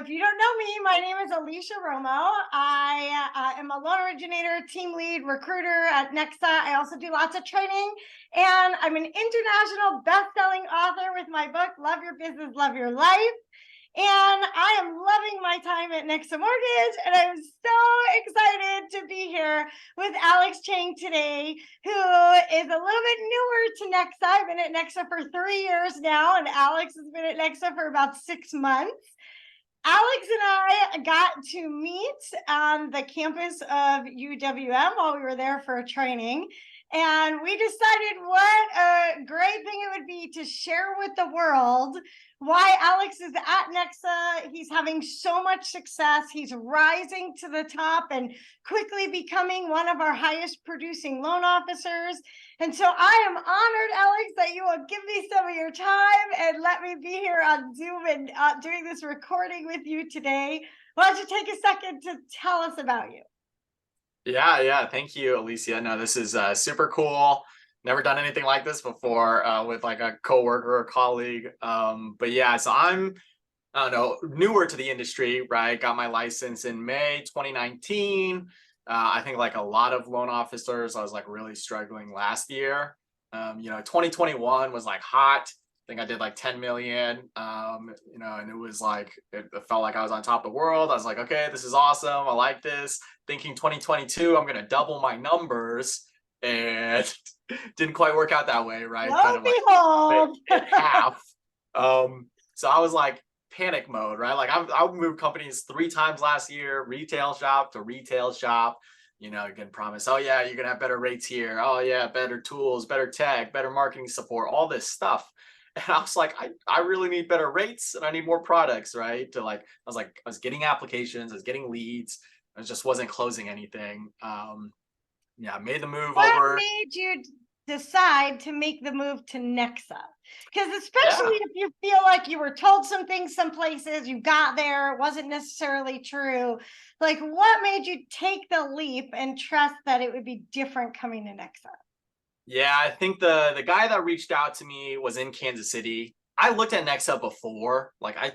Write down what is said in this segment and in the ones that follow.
if you don't know me, my name is Ellicia Romo. I am a loan originator, team lead, recruiter at NEXA. I also do lots of training, and I'm an international best-selling author with my book, Love Your Business, Love Your Life. And I am loving my time at NEXA Mortgage, and I'm so excited to be here with Chang today, who is a little bit newer to NEXA. I've been at NEXA for 3 years now, and Alex has been at NEXA for about 6 months. Alex and I got to meet on the campus of UWM while we were there for a training. And we decided what a great thing it would be to share with the world why Alex is at NEXA. He's having so much success. He's rising to the top and quickly becoming one of our highest producing loan officers. And so I am honored, Alex, that you will give me some of your time and let me be here on Zoom and doing this recording with you today. Why don't you take a second to tell us about you? Yeah. Thank you, Ellicia. No, this is super cool. Never done anything like this before with like a coworker or colleague. But yeah, so I don't know, newer to the industry, right? Got my license in May 2019. I think like a lot of loan officers, I was like really struggling last year. 2021 was like hot. I think I did like 10 million, and it was like, it felt like I was on top of the world. I was like, okay, this is awesome. I like this. Thinking 2022, I'm going to double my numbers, and didn't quite work out that way, right? Lo Kind of and behold. like half. So I was like panic mode, right? Like I moved companies 3 times last year, retail shop to retail shop. You can promise, oh yeah, you're going to have better rates here. Oh yeah, better tools, better tech, better marketing support, all this stuff. And I was like, I really need better rates and I need more products, right? I was getting applications, I was getting leads, I just wasn't closing anything. I made the move What over. made you decide to make the move to NEXA? Because especially if you feel like you were told some things some places, you got there, it wasn't necessarily true. Like, what made you take the leap and trust that it would be different coming to NEXA? Yeah, I think the guy that reached out to me was in Kansas City. I looked at NEXA before, like I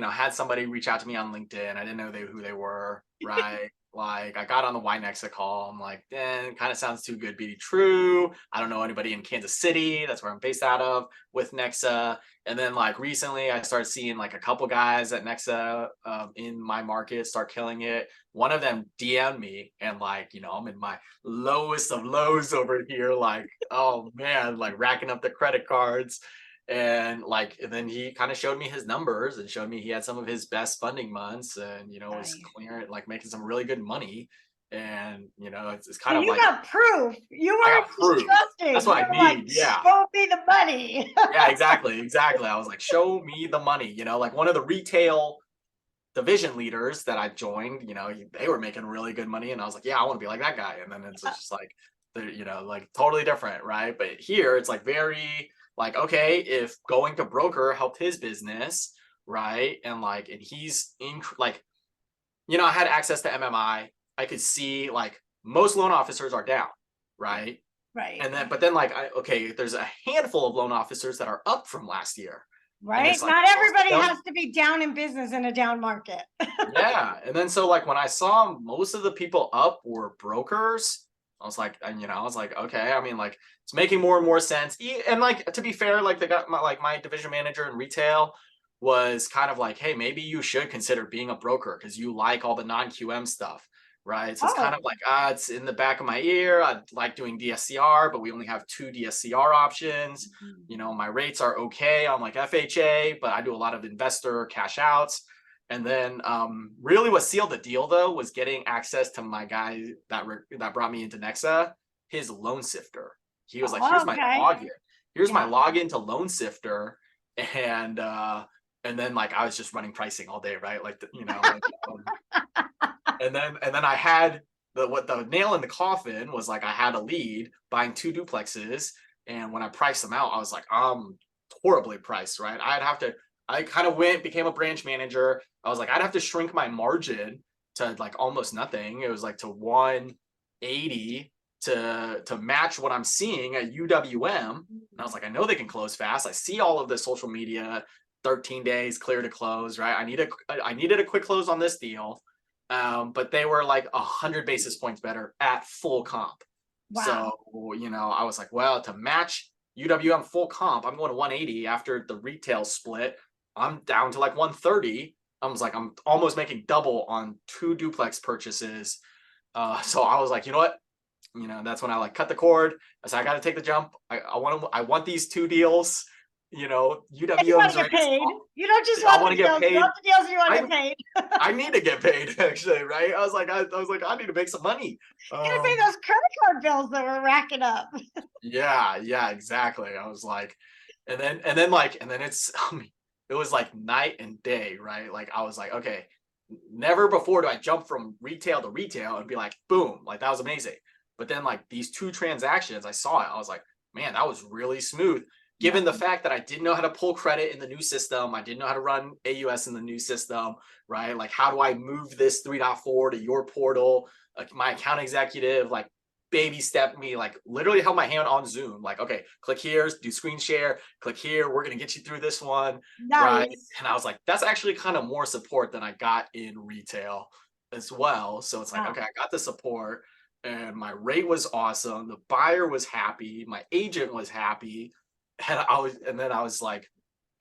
had somebody reach out to me on LinkedIn. I didn't know who they were, right? Like I got on the Why NEXA call. I'm like, it kind of sounds too good to be true. I don't know anybody in Kansas City. That's where I'm based out of with NEXA. And then like recently I started seeing like a couple guys at NEXA in my market start killing it. One of them DM'd me and like, I'm in my lowest of lows over here. Like, oh man, like racking up the credit cards. And then he kind of showed me his numbers and showed me he had some of his best funding months and, was clearing, like making some really good money. And, it's kind so of you like. got proof. You weren't just trusting. That's what I need. Like, yeah. Show me the money. Yeah, exactly. I was like, show me the money, like one of the retail division leaders that I joined, they were making really good money. And I was like, yeah, I want to be like that guy. And then it's just like, like totally different. Right. But here it's like very like, okay, if going to broker helped his business. Right. And he's in like, I had access to MMI. I could see like most loan officers are down. Right. Right. And then like, there's a handful of loan officers that are up from last year. Right. Like, not everybody has to be down in business in a down market. Yeah. And then so like when I saw most of the people up were brokers, I was like, okay, I mean, like it's making more and more sense. And like to be fair, like my division manager in retail was kind of like, hey, maybe you should consider being a broker because you like all the non-QM stuff. Right. So it's kind of like, it's in the back of my ear. I like doing DSCR, but we only have 2 DSCR options. My rates are okay on like FHA, but I do a lot of investor cash outs. And then really what sealed the deal, though, was getting access to my guy that brought me into NEXA, his loan sifter. He was like, here's my login. Here's my login to Loan Sifter. And then like I was just running pricing all day, right? Like, and then I had the nail in the coffin was like I had a lead buying 2 duplexes. And when I priced them out, I was like, horribly priced, right? I kind of became a branch manager. I was like, I'd have to shrink my margin to like almost nothing. It was like to 180 to match what I'm seeing at UWM. And I was like, I know they can close fast. I see all of the social media 13 days clear to close, right? I needed a quick close on this deal. But they were like 100 basis points better at full comp. Wow. So, I was like, well, to match UWM full comp, I'm going to 180 after the retail split. I'm down to like 130. I was like, I'm almost making double on 2 duplex purchases. So I was like, you know what? That's when I like cut the cord. I said, I got to take the jump. I want these 2 deals. And you want UWM's to get rates. paid. You don't just I want want the to get deals. You paid. want the deals. You want to get paid. I need to get paid actually, right? I was like, I need to make some money. Gonna pay those credit card bills that we're racking up. Yeah, exactly. I was like, and then it's, it was like night and day, right? Like I was like, okay, never before do I jump from retail to retail and be like, boom, like that was amazing. But then like these 2 transactions, I saw it. I was like, man, that was really smooth. Given the fact that I didn't know how to pull credit in the new system, I didn't know how to run AUS in the new system, right? Like, how do I move this 3.4 to your portal? Like, my account executive, like, baby stepped me, like, literally held my hand on Zoom. Like, okay, click here, do screen share, click here. We're going to get you through this one, right? Nice. And I was like, that's actually kind of more support than I got in retail as well. So it's like, Wow. okay, I got the support and my rate was awesome. The buyer was happy. My agent was happy. And then I was like,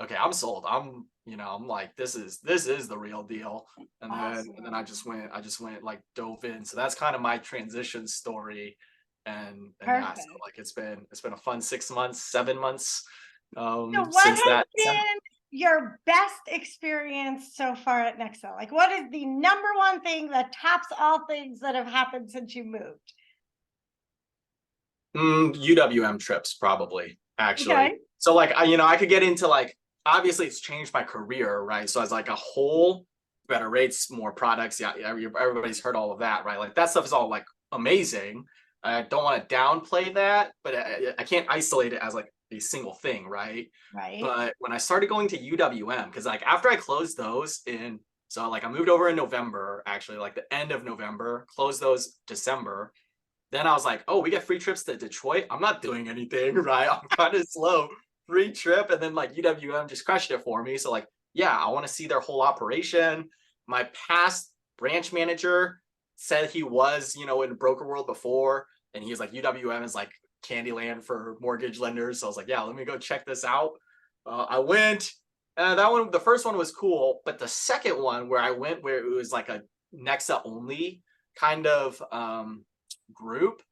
okay, I'm sold. I'm like, this is the real deal. And then I just went like dove in. So that's kind of my transition story. And yeah, so Perfect. like it's been a fun 6 months, 7 months So what since has that December. been your best experience so far at NEXA? Like, what is the number one thing that tops all things that have happened since you moved? UWM trips probably actually. Okay. So like I could get into like, obviously it's changed my career, right? So as like a whole, better rates, more products. Yeah, everybody's heard all of that, right? Like that stuff is all like amazing. I don't want to downplay that, but I can't isolate it as like a single thing, right? Right. But when I started going to UWM, because like after I closed those in, so like I moved over in November, actually, like the end of November, closed those December. Then I was like, oh, we get free trips to Detroit. I'm not doing anything, right? I'm kind of slow. Free trip. And then like UWM just crushed it for me. So like, yeah, I want to see their whole operation. My past branch manager said he was, in broker world before. And he was like, UWM is like Candyland for mortgage lenders. So I was like, yeah, let me go check this out. I went. That one, the first one was cool. But the second one where I went, where it was like a NEXA only kind of group,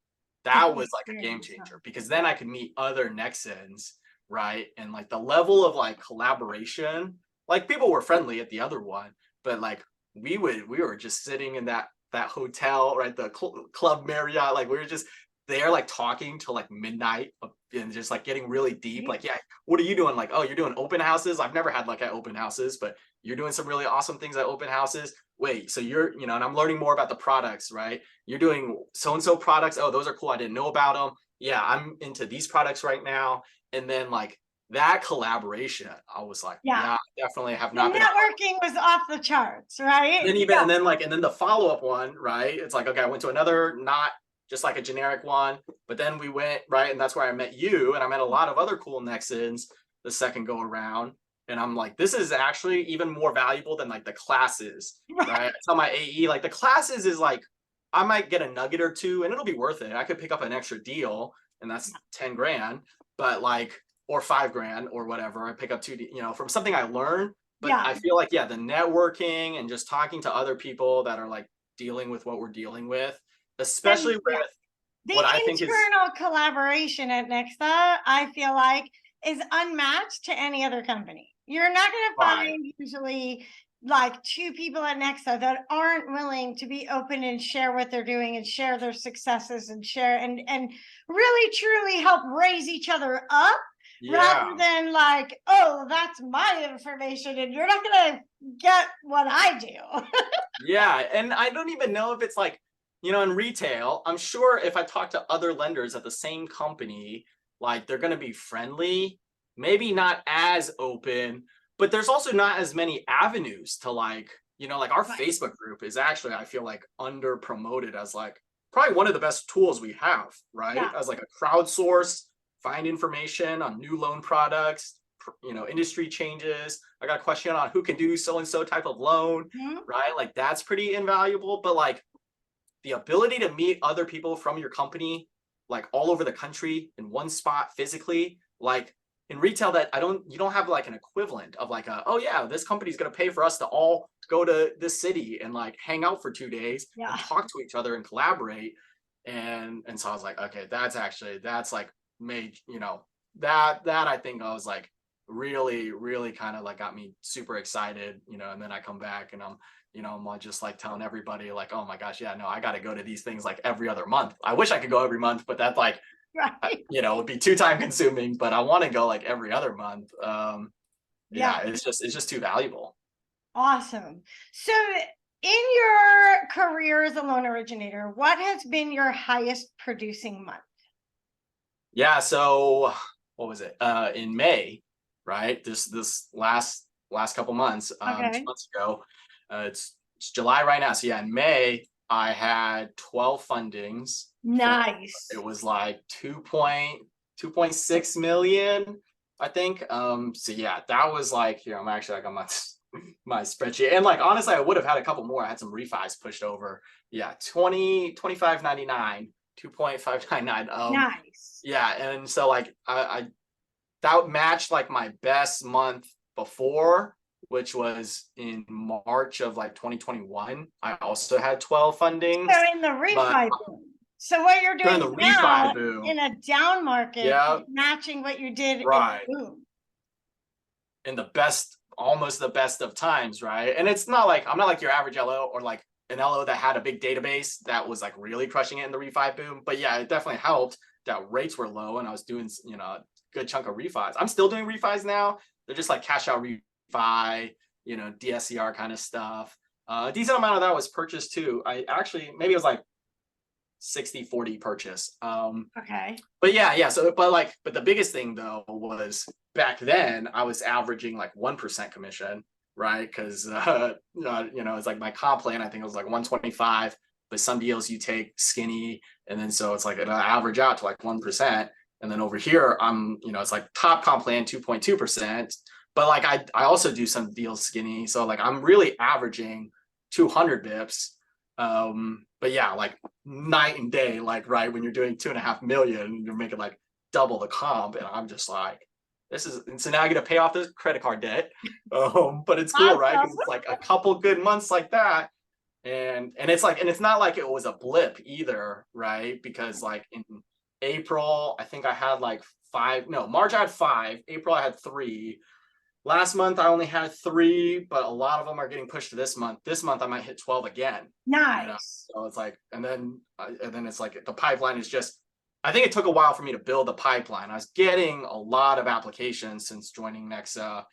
that was like a game changer because then I could meet other Nexans, right? And like the level of like collaboration, like people were friendly at the other one, but like we were just sitting in that hotel, right? The Club Marriott, like we were just there like talking till like midnight and just like getting really deep. Like, yeah, what are you doing? Like, oh, you're doing open houses. I've never had like at open houses, but you're doing some really awesome things at open houses. Wait, so you're, and I'm learning more about the products, right? You're doing so-and-so products. Oh, those are cool. I didn't know about them. Yeah, I'm into these products right now. And then like that collaboration, I was like, yeah, definitely have The not been. networking was off the charts, right? And then the follow-up one, right? It's like, okay, I went to another, not just like a generic one, but then we went, right? And that's where I met you, and I met a lot of other cool Nexans the second go around. And I'm like, this is actually even more valuable than like the classes, right? I tell my AE, like the classes is like, I might get a nugget or two and it'll be worth it. I could pick up an extra deal and that's 10 grand, but like, or 5 grand or whatever. I pick up two, from something I learned. But I feel like, yeah, the networking and just talking to other people that are like dealing with what we're dealing with, especially with the what I think is internal collaboration at NEXA, I feel like is unmatched to any other company. You're not going to find usually like 2 people at NEXA that aren't willing to be open and share what they're doing and share their successes and share and really truly help raise each other up. Rather than like, oh, that's my information and you're not going to get what I do. Yeah. And I don't even know if it's like, in retail, I'm sure if I talk to other lenders at the same company, like they're going to be friendly, maybe not as open, but there's also not as many avenues to like, like our Facebook group is actually, I feel like under promoted as like probably one of the best tools we have, right? As like a crowdsource, find information on new loan products, industry changes. I got a question on who can do so and so type of loan, right? Like that's pretty invaluable. But like the ability to meet other people from your company, like all over the country in one spot physically, like in retail, that you don't have like an equivalent of like oh yeah, this company's going to pay for us to all go to this city and like hang out for 2 days and talk to each other and collaborate. And so I was like, okay, that's like made, that I think I was like really kind of like got me super excited, and then I come back and I'm just like telling everybody like, oh my gosh, yeah, no, I got to go to these things like every other month. I wish I could go every month, but that's like, Right. it'd be too time consuming, but I want to go like every other month. Yeah, it's just too valuable. Awesome. So in your career as a loan originator, what has been your highest producing month? Yeah, so what was it? In May, right? This last couple months, 2 months ago. It's July right now. So yeah, in May, I had 12 fundings. Nice. It was like 2.6 million, I think. So yeah, that was like, here, I'm actually like on my spreadsheet. And like honestly, I would have had a couple more. I had some refis pushed over. Yeah, 2599, 2.599. Nice. Yeah, and so like I that matched like my best month before, which was in March of like 2021. I also had 12 fundings. So in the refi boom. So what you're doing during the now refi boom, in a down market, yeah, is matching what you did right, in the boom. in the best, almost the best of times, right? And it's not like I'm not like your average LO or like an LO that had a big database that was like really crushing it in the refi boom. But yeah, it definitely helped that rates were low and I was doing, a good chunk of refis. I'm still doing refis now. They're just like cash out refi, DSCR kind of stuff. A decent amount of that was purchased too. I actually, maybe it was like 60-40 purchase. Okay. But yeah. So, but the biggest thing though was back then I was averaging like 1% commission, right? Because it's like my comp plan, I think it was like 125, but some deals you take skinny, and then so it's like it'll average out to like 1%. And then over here, it's like top comp plan 2.2%. But like I also do some deals skinny. So like I'm really averaging 200 bips. But yeah, like night and day, like right when you're doing 2.5 million, you're making like double the comp, and I'm just like, and so now I get to pay off this credit card debt. But it's cool, right? Because it's like a couple good months like that, and it's not like it was a blip either, right? Because like in April, I think I had like March I had 5, April I had 3. Last month I only had 3, but a lot of them are getting pushed to this month. This month I might hit 12 again. Nice. So it's like, and then it's like the pipeline is just. I think it took a while for me to build the pipeline. I was getting a lot of applications since joining NEXA,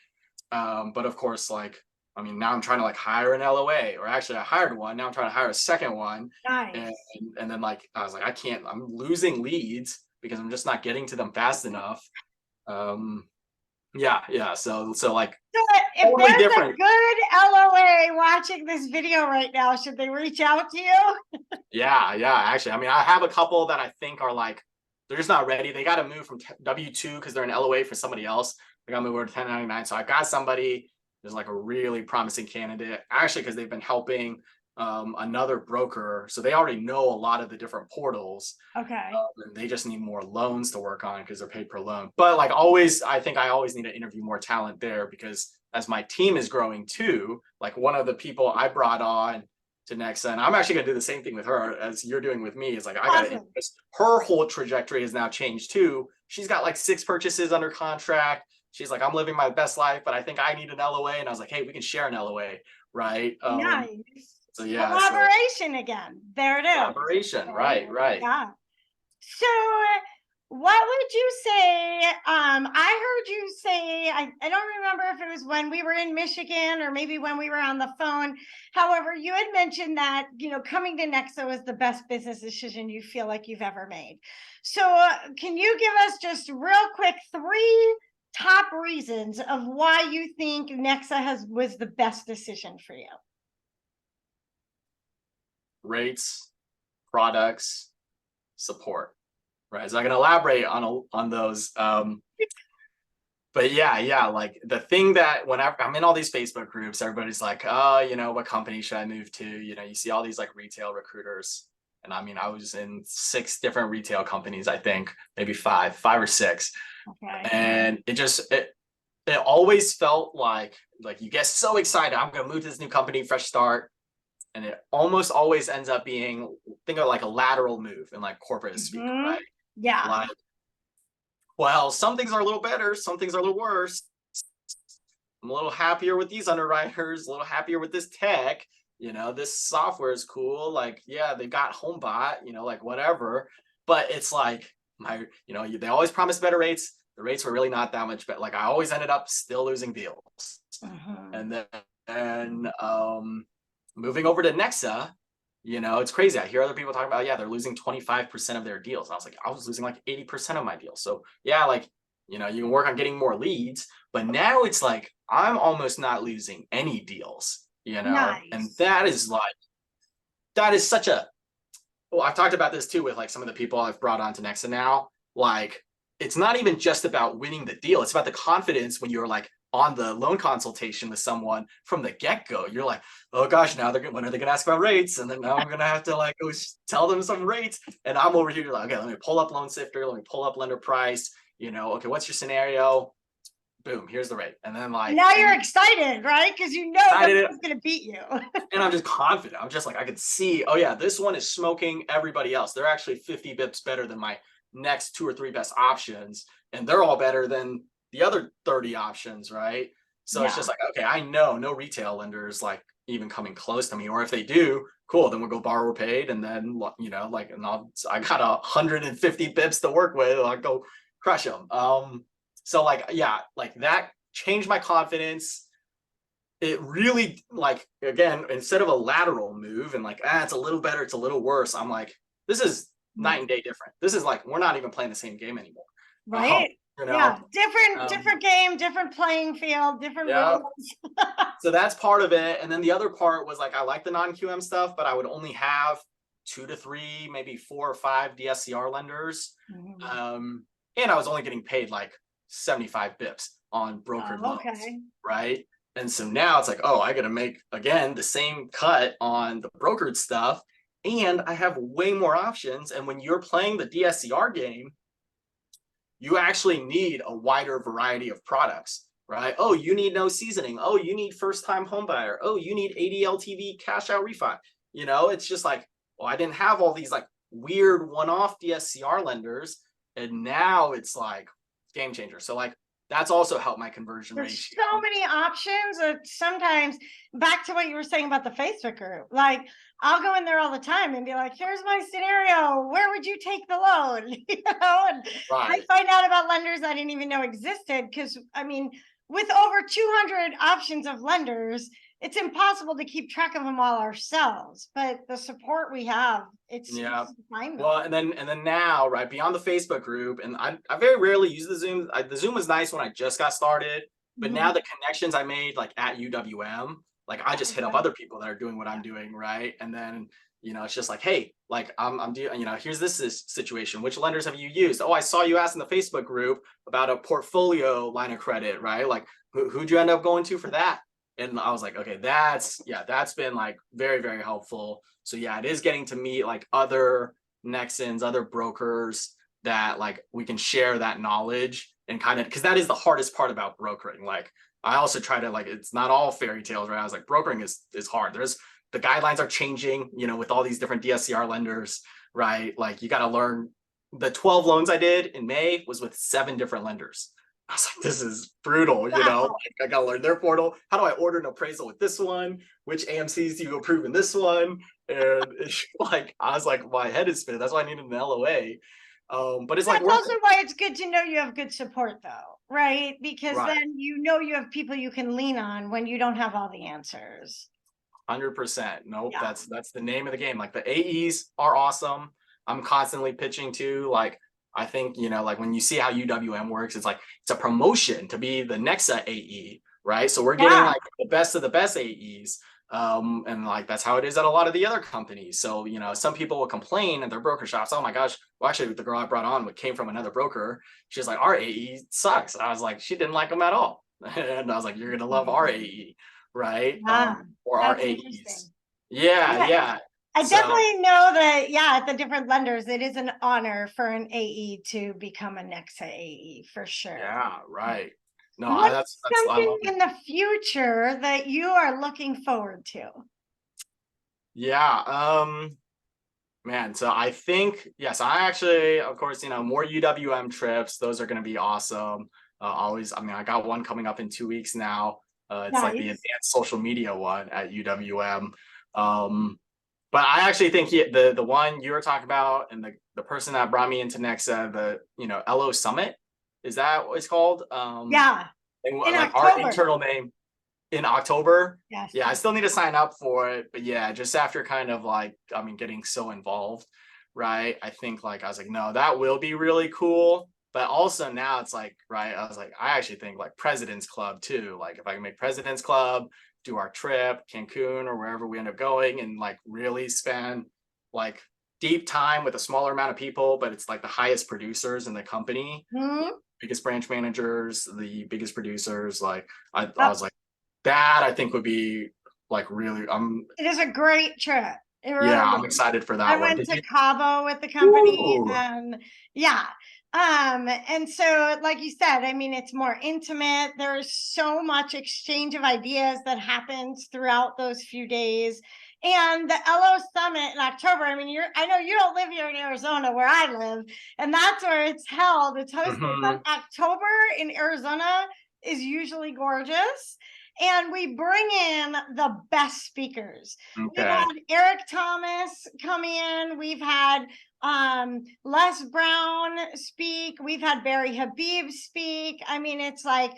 but of course, like now I'm trying to like hire an LOA, or actually I hired one. Now I'm trying to hire a second one. Nice. And then like I was like, I can't. I'm losing leads because I'm just not getting to them fast enough. Yeah. So like, if totally there's different. a good LOA watching this video right now, should they reach out to you? Yeah. Actually, I have a couple that I think are like, they're just not ready. They got to move from W-2 because they're an LOA for somebody else. They got to move over to 1099. So I got somebody. There's like a really promising candidate, actually, because they've been helping another broker. So they already know a lot of the different portals. Okay. And they just need more loans to work on because they're paid per loan. But like always, I think I always need to interview more talent there, because as my team is growing too, like one of the people I brought on to NEXA, and I'm actually gonna do the same thing with her as you're doing with me, is like I gotta her whole trajectory has now changed too. She's got like 6 purchases under contract. She's like, I'm living my best life, but I think I need an LOA. And I was like, hey, we can share an LOA, right? Nice. So yeah, collaboration again. There it is. Collaboration, right. Yeah. So what would you say? I heard you say, I don't remember if it was when we were in Michigan or maybe when we were on the phone. However, you had mentioned that, coming to NEXA was the best business decision you feel like you've ever made. So can you give us just real quick 3 top reasons of why you think NEXA was the best decision for you? Rates, products, support, right? So I can elaborate on those. but yeah, like the thing that whenever I'm in all these Facebook groups, everybody's like, oh, what company should I move to? You see all these like retail recruiters. And I mean, I was in 6 different retail companies, I think, maybe five or six. Okay. And it always felt like you get so excited, I'm gonna move to this new company, fresh start. And it almost always ends up being, think of like a lateral move in like corporate speak, right? Yeah. Like, well, some things are a little better, some things are a little worse. I'm a little happier with these underwriters, a little happier with this tech. This software is cool. Like, yeah, they got HomeBot, like whatever. But it's like they always promise better rates. The rates were really not that much better. Like I always ended up still losing deals. And then moving over to NEXA, it's crazy. I hear other people talking about, yeah, they're losing 25% of their deals. And I was like, I was losing like 80% of my deals. So yeah, like, you can work on getting more leads, but now it's like, I'm almost not losing any deals, Nice. and that is such a, well, I've talked about this too with like some of the people I've brought on to NEXA now. Like, it's not even just about winning the deal. It's about the confidence when you're like on the loan consultation with someone from the get-go. You're like, oh gosh, when are they gonna ask about rates? And then now I'm gonna have to like go tell them some rates. And I'm over here like, okay, let me pull up Loan Sifter, let me pull up Lender Price, okay, what's your scenario? Boom, here's the rate. And then like, now you're excited, right? Because nobody's gonna beat you. And I'm just confident. I'm just like, I could see, oh yeah, this one is smoking everybody else. They're actually 50 bips better than my next 2 or 3 best options. And they're all better than the other 30 options, right? So it's just like, okay, I know no retail lenders like even coming close to me. Or if they do, cool, then we'll go borrower paid. And then, like, and I got 150 bips to work with. I'll go crush them. So like, yeah, like that changed my confidence. It really, like, again, instead of a lateral move and like, it's a little better, it's a little worse, I'm like, this is night and day different. This is like, we're not even playing the same game anymore. Right. Yeah. Different game, different playing field, different rules. So that's part of it. And then the other part was like, I like the non-QM stuff, but I would only have 2 to 3, maybe 4 or 5 DSCR lenders. And I was only getting paid like 75 bips on brokered loans, right? And so now it's like, oh, I got to make, again, the same cut on the brokered stuff. And I have way more options. And when you're playing the DSCR game, you actually need a wider variety of products, right? Oh, you need no seasoning. Oh, you need first-time home buyer. Oh, you need 80 LTV cash out refi. It's just like, well, I didn't have all these like weird one-off DSCR lenders. And now it's like game changer. So like, that's also helped my conversion ratio. There's so many options that sometimes, back to what you were saying about the Facebook group, like I'll go in there all the time and be like, here's my scenario. Where would you take the loan? And I find out about lenders I didn't even know existed. Because I mean, with over 200 options of lenders, it's impossible to keep track of them all ourselves, but the support we have, it's fine. Well, and then now, right, beyond the Facebook group, and I very rarely use the Zoom. The Zoom was nice when I just got started, but now the connections I made like at UWM, like I just hit up other people that are doing what I'm doing, right? And then, it's just like, hey, like I'm doing, here's this situation. Which lenders have you used? Oh, I saw you ask in the Facebook group about a portfolio line of credit, right? Like who'd you end up going to for that? And I was like, okay, that's been like very, very helpful. So yeah, it is getting to meet like other Nexans, other brokers that like we can share that knowledge and kind of, because that is the hardest part about brokering. Like I also try to like, it's not all fairy tales, right? I was like, brokering is hard. The guidelines are changing, with all these different DSCR lenders, right? Like you got to learn. The 12 loans I did in May was with 7 different lenders. I was like, this is brutal, like, I gotta learn their portal. How do I order an appraisal with this one? Which AMCs do you approve in this one? And it's like, I was like, my head is spinning. That's why I needed an LOA. But it's like, that's also why it's good to know you have good support though, right? Because then you have people you can lean on when you don't have all the answers. 100%. Nope, that's the name of the game. Like the AEs are awesome. I'm constantly pitching to, like, I think, like when you see how UWM works, it's like, it's a promotion to be the NEXA AE, right? So we're getting like the best of the best AEs. And like that's how it is at a lot of the other companies. So, you know, some people will complain at their broker shops, oh my gosh, well, actually the girl I brought on came from another broker. She's like, our AE sucks. And I was like, she didn't like them at all. And I was like, you're gonna love our AE, right? Ah, Or our that's interesting. AEs. Yeah, Yeah, yeah. I So definitely know that, yeah, at the different lenders, it is an honor for an AE to become a NEXA AE for sure. yeah, right. No, What's that's I something love it. in the future that you are looking forward to? Yeah. Man, so I think yes, I actually, of course, you know, more UWM trips. Those are going to be awesome. Always, I mean, I got one coming up in 2 weeks now. It's like the Nice. advanced social media one at UWM. Um, but I actually think the one you were talking about and the person that brought me into Nexa, the you know LO Summit, is that what it's called? Yeah, And in like our October. internal name in October. Yes. Yeah, I still need to sign up for it, but yeah, just after kind of like I mean getting so involved, right? I think like I was like, no, that will be really cool. But also now it's like, right, I was like, I actually think like President's Club too. Like if I can make President's Club, do our trip, Cancun or wherever we end up going, and like really spend like deep time with a smaller amount of people, but it's like the highest producers in the company, Hmm. biggest branch managers, the biggest producers. Like I Oh, was like, that I think would be like really it is a great trip. It yeah, really I'm is. excited for I that one. went Did to you Cabo with the company Ooh. and yeah. And so like you said, I mean, it's more intimate. There's so much exchange of ideas that happens throughout those few days. And the LO Summit in October, I mean, I know you don't live here in Arizona where I live, and that's where it's held. It's hosted, but Mhm. October in Arizona is usually gorgeous. And we bring in the best speakers. We've Okay. had Eric Thomas come in. We've had Les Brown speak. We've had Barry Habib speak. I mean, it's like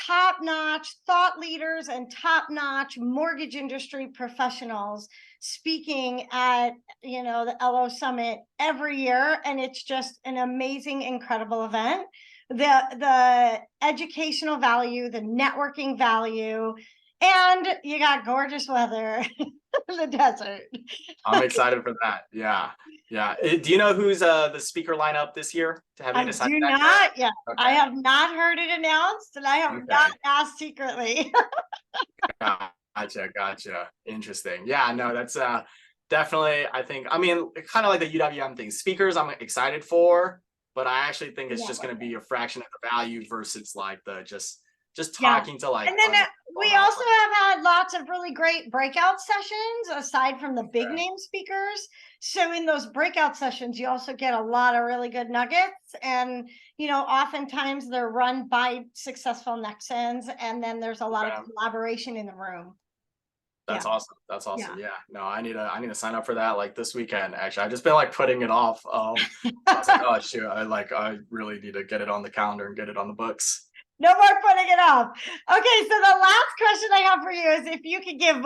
top-notch thought leaders and top-notch mortgage industry professionals speaking at the LO Summit every year, and it's just an amazing, incredible event. The educational value, the networking value, and you got gorgeous weather in the desert. I'm excited for that. Yeah. Yeah. Do you know who's the speaker lineup this year? Have you I decided do that not yet. yet? I Okay. have not heard it announced, and I have not Okay. asked secretly. Gotcha. Gotcha. Interesting. Yeah, no, that's definitely I think I mean kind of like the UWM thing. Speakers I'm excited for, but I actually think it's just gonna be Networking. a fraction of the value versus like the just Yeah. talking to like And then other people we about also like have had lots of really great breakout sessions aside from the big okay. name speakers. So in those breakout sessions, you also get a lot of really good nuggets. And, oftentimes they're run by successful Nexans. And then there's a lot of Okay. collaboration in the room. Yeah. That's awesome. That's Yeah. awesome. Yeah. No, I need to sign up for that like this weekend. Actually, I just been like putting it off. I was like, oh shoot, I really need to get it on the calendar and get it on the books. No more putting it off. Okay, so the last question I have for you is if you could give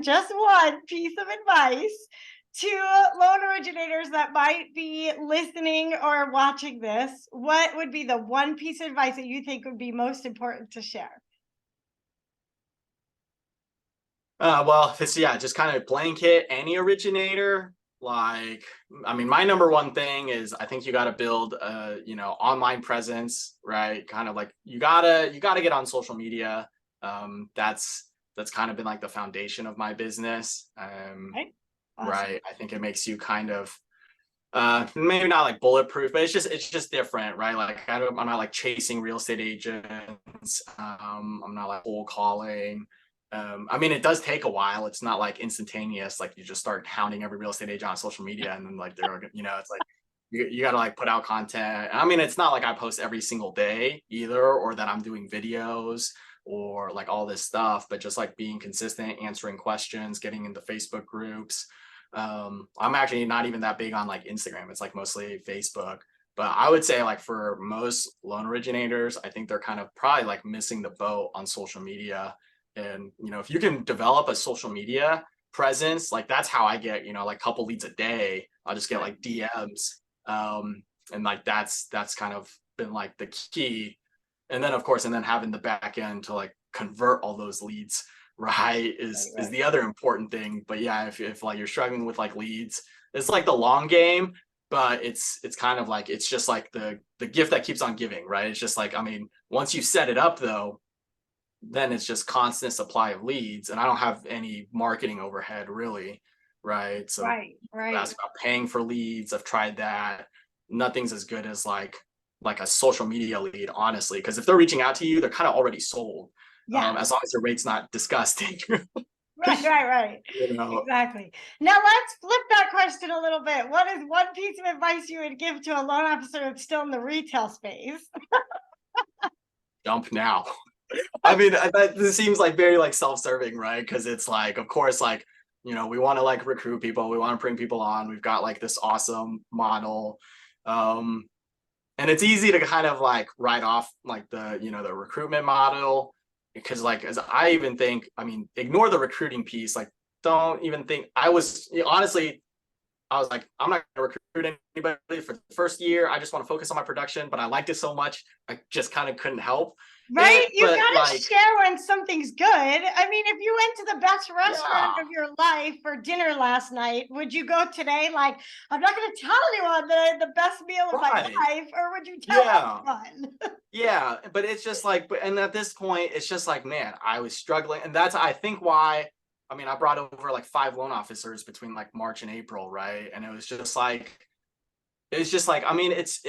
just one piece of advice to loan originators that might be listening or watching this, what would be the one piece of advice that you think would be most important to share? Well, it's yeah, just kind of blanket any originator. Like, I mean, my number one thing is I think you got to build a online presence, right? Kind of like you gotta get on social media. That's kind of been like the foundation of my business. Right? Awesome. Right. I think it makes you kind of maybe not like bulletproof, but it's just different, right? Like I'm not like chasing real estate agents. I'm not like cold calling. I mean, it does take a while. It's not like instantaneous. Like you just start hounding every real estate agent on social media, and then like it's like you got to like put out content. I mean, it's not like I post every single day either, or that I'm doing videos or like all this stuff, but just like being consistent, answering questions, getting into Facebook groups. I'm actually not even that big on like Instagram. It's like mostly Facebook. But I would say like for most loan originators, I think they're kind of probably like missing the boat on social media. And if you can develop a social media presence, like that's how I get, like a couple leads a day. I'll just get like DMs. And like that's kind of been like the key. And then of course, and then having the back end to like convert all those leads right, is Right. the other important thing. But yeah, if like you're struggling with like leads, it's like the long game, but it's kind of like it's just like the gift that keeps on giving, right? It's just like, I mean, once you set it up though, then it's just constant supply of leads, and I don't have any marketing overhead really, right? So Right, you right. ask about paying for leads. I've tried that. Nothing's as good as like a social media lead, honestly, because if they're reaching out to you, they're kind of already sold. Yeah. As long as the rate's not disgusting. Right. You know, Exactly. Now let's flip that question a little bit. What is one piece of advice you would give to a loan officer that's still in the retail space? jump now. I mean, this seems like very like self-serving, right? Because it's like, of course, like, we want to like recruit people, we want to bring people on. We've got like this awesome model. Um, and it's easy to kind of like write off like the recruitment model, because like, as I even think, I mean, ignore the recruiting piece. Like, don't even think. Honestly, I was like, I'm not going to recruit anybody for the first year. I just want to focus on my production. But I liked it so much, I just kind of couldn't help. Right? You But gotta like, share when something's good. I mean, if you went to the best restaurant yeah, of your life for dinner last night, would you go today? Like, I'm not gonna tell anyone that I had the best meal of my right, life, or would you tell yeah, everyone? yeah. But it's just like, and at this point, it's just like, man, I was struggling, and that's I think why. I mean, I brought over like 5 loan officers between like March and April, right? And it's just like, I mean, it's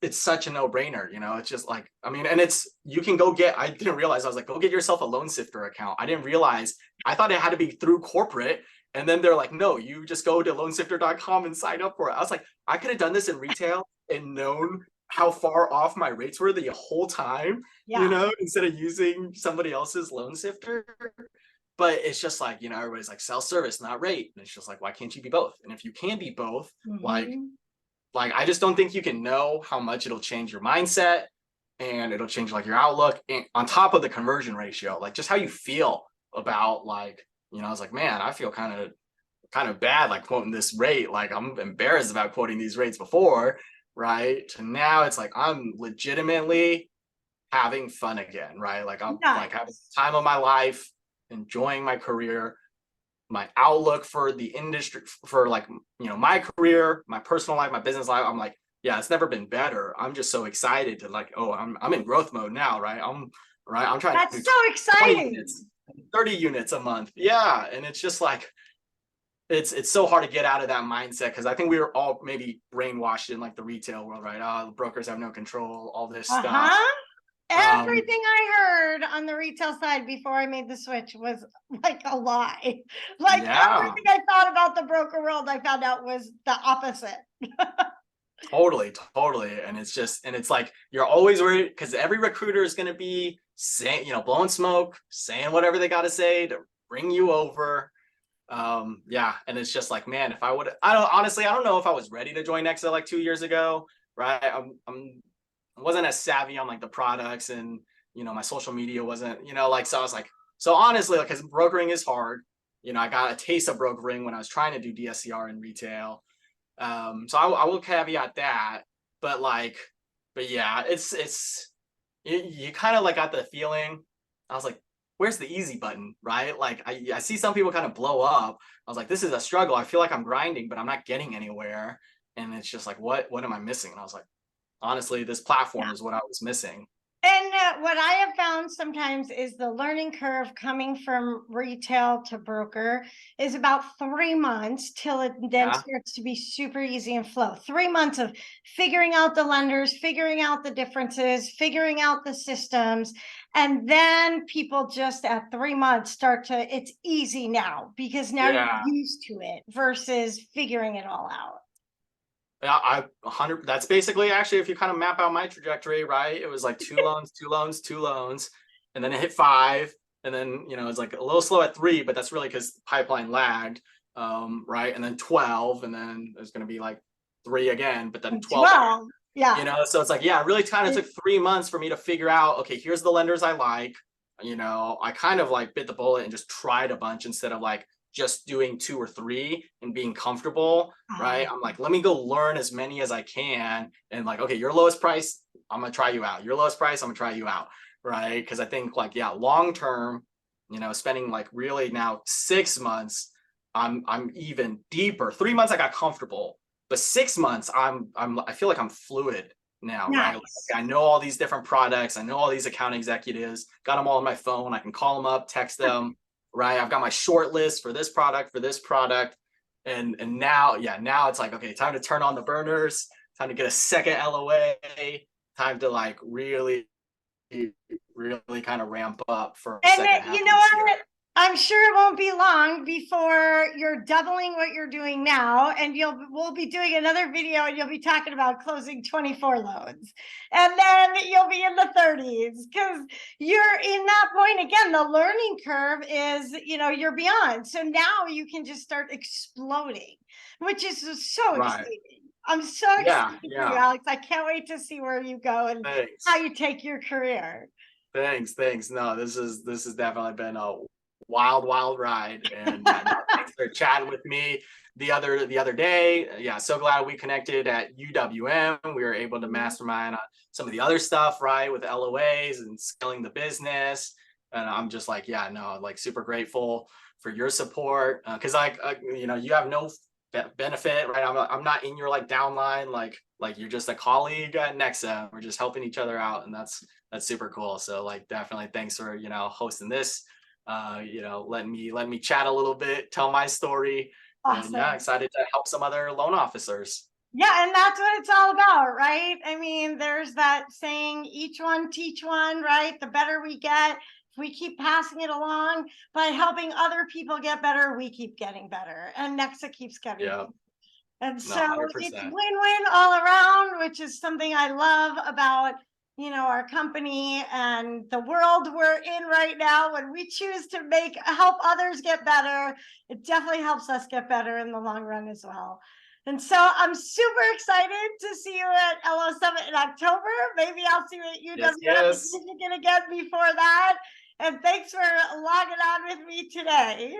such a no-brainer, it's just like, I mean, and you can go get, I didn't realize, I was like, go get yourself a loan sifter account. I didn't realize, I thought it had to be through corporate, and then they're like, no, you just go to loansifter.com and sign up for it. I was like, I could have done this in retail and known how far off my rates were the whole time, Yeah. instead of using somebody else's loan sifter. But it's just like, everybody's like, self-service, not rate, and it's just like, why can't you be both? And if you can be both, Mhm. like I just don't think you can know how much it'll change your mindset, and it'll change like your outlook, and on top of the conversion ratio, like just how you feel about like, I was like, man, I feel kind of bad like quoting this rate. Like, I'm embarrassed about quoting these rates before, right? To now it's like I'm legitimately having fun again, right? Like, I'm like having Nice. the time of my life, enjoying my career, my outlook for the industry, for like, my career, my personal life, my business life. I'm like, yeah, it's never been better. I'm just so excited to like, oh, I'm in growth mode now, right? I'm trying to do That's so 20 exciting. units, 30 units a month. Yeah. And it's just like, it's so hard to get out of that mindset, because I think we were all maybe brainwashed in like the retail world, right? Oh, brokers have no control, all this stuff. Uh-huh. Um, Everything I heard on the retail side before I made the switch was like a lie. Like yeah. everything I thought about the broker world, I found out was the opposite. Totally. And it's like, you're always worried, because every recruiter is going to be saying, blowing smoke, saying whatever they got to say to bring you over. Yeah. And it's just like, man, if I don't know if I was ready to join NEXA like 2 years ago, right? I wasn't as savvy on like the products, and, my social media wasn't, like, so I was like, so honestly, like, because brokering is hard, I got a taste of brokering when I was trying to do DSCR in retail. So I will caveat that, but like, but yeah, you kind of like got the feeling. I was like, where's the easy button, right? Like, I see some people kind of blow up. I was like, this is a struggle. I feel like I'm grinding, but I'm not getting anywhere. And it's just like, what am I missing? And I was like, honestly, this platform is what I was missing. And what I have found sometimes is the learning curve coming from retail to broker is about 3 months till it then Yeah, starts to be super easy and flow. 3 months of figuring out the lenders, figuring out the differences, figuring out the systems. And then people just at 3 months it's easy now because now you're yeah. used to it versus figuring it all out. Yeah, 100. That's basically, actually, if you kind of map out my trajectory, right? It was like 2 loans, 2 loans, 2 loans, and then it hit 5, and then it's like a little slow at 3, but that's really because pipeline lagged, right? And then 12, and then there's going to be like 3 again, but then And 12 again. 12, yeah. So it's like, yeah, it really kind of took 3 months for me to figure out, okay, here's the lenders I like. I kind of like bit the bullet and just tried a bunch instead of like just doing 2 or 3 and being comfortable, right? I'm like, let me go learn as many as I can. And like, okay, your lowest price, I'm gonna try you out. Your lowest price, I'm gonna try you out, right? Because I think like, yeah, long term, you know, spending like really now 6 months, I'm even deeper. 3 months I got comfortable, but 6 months I feel like I'm fluid now, right? Like, Nice. I know all these different products, I know all these account executives, got them all on my phone. I can call them up, text them, right? I've got my short list for this product. And now, yeah, now it's like, okay, time to turn on the burners, time to get a second LOA, time to like really kind of ramp up for And second half you of know this year. what? I'm sure it won't be long before you're doubling what you're doing now, and we'll be doing another video, and you'll be talking about closing 24 loans, and then you'll be in the 30s because you're in that point again. The learning curve is, you're beyond. So now you can just start exploding, which is so Right. exciting. I'm so Yeah, excited for you, yeah. Alex. I can't wait to see where you go and how Thanks. you take your career. Thanks. No, this has definitely been a wild ride. And yeah, no, thanks for chatting with me the other day. Yeah, so glad we connected at UWM. We were able to mastermind on some of the other stuff, right, with LOAs and scaling the business. And I'm just like, yeah, no, like super grateful for your support. Because you know, you have no benefit, right? I'm not in your like downline, like you're just a colleague at NEXA. We're just helping each other out, and that's super cool. So like definitely thanks for, you know, hosting this, you know, letting me chat a little bit, tell my story, and yeah, Awesome. excited to help some other loan officers. Yeah, and that's what it's all about, right? I mean, there's that saying, each one teach one, right? The better we get, if we keep passing it along by helping other people get better, we keep getting better. And NEXA keeps getting Yeah, better. And no, so it's 100%. win-win all around, which is something I love about, our company and the world we're in right now. When we choose to help others get better, it definitely helps us get better in the long run as well. And so I'm super excited to see you at LO Summit in October. Maybe I'll see you at Yes, UWM yes. again before that. And thanks for logging on with me today.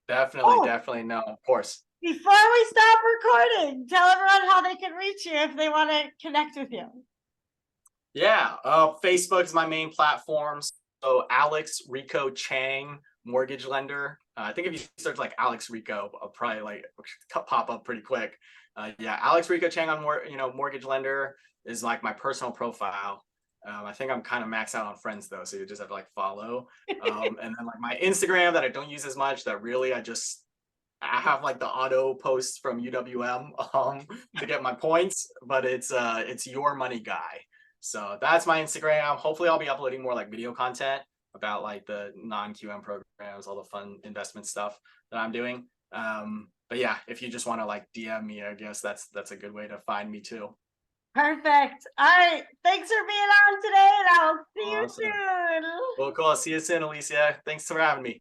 Definitely, Oh, definitely. No, of course. before we stop recording, tell everyone how they can reach you if they want to connect with you. Yeah, Facebook is my main platform. So Alex Rico Chang, mortgage lender. I think if you search like Alex Rico, I'll probably like pop up pretty quick. Yeah, Alex Rico Chang on mortgage lender is like my personal profile. I think I'm kind of maxed out on friends though, so you just have to like follow. And then like my Instagram that I don't use as much, that really I have like the auto posts from UWM to get my points, but it's your money guy. So that's my Instagram. Hopefully I'll be uploading more like video content about like the non-QM programs, all the fun investment stuff that I'm doing. But yeah, if you just want to like DM me, I guess that's a good way to find me too. Perfect. All right. Thanks for being on today, and I'll see you Awesome. soon. Well, cool. See you soon, Ellicia. Thanks for having me.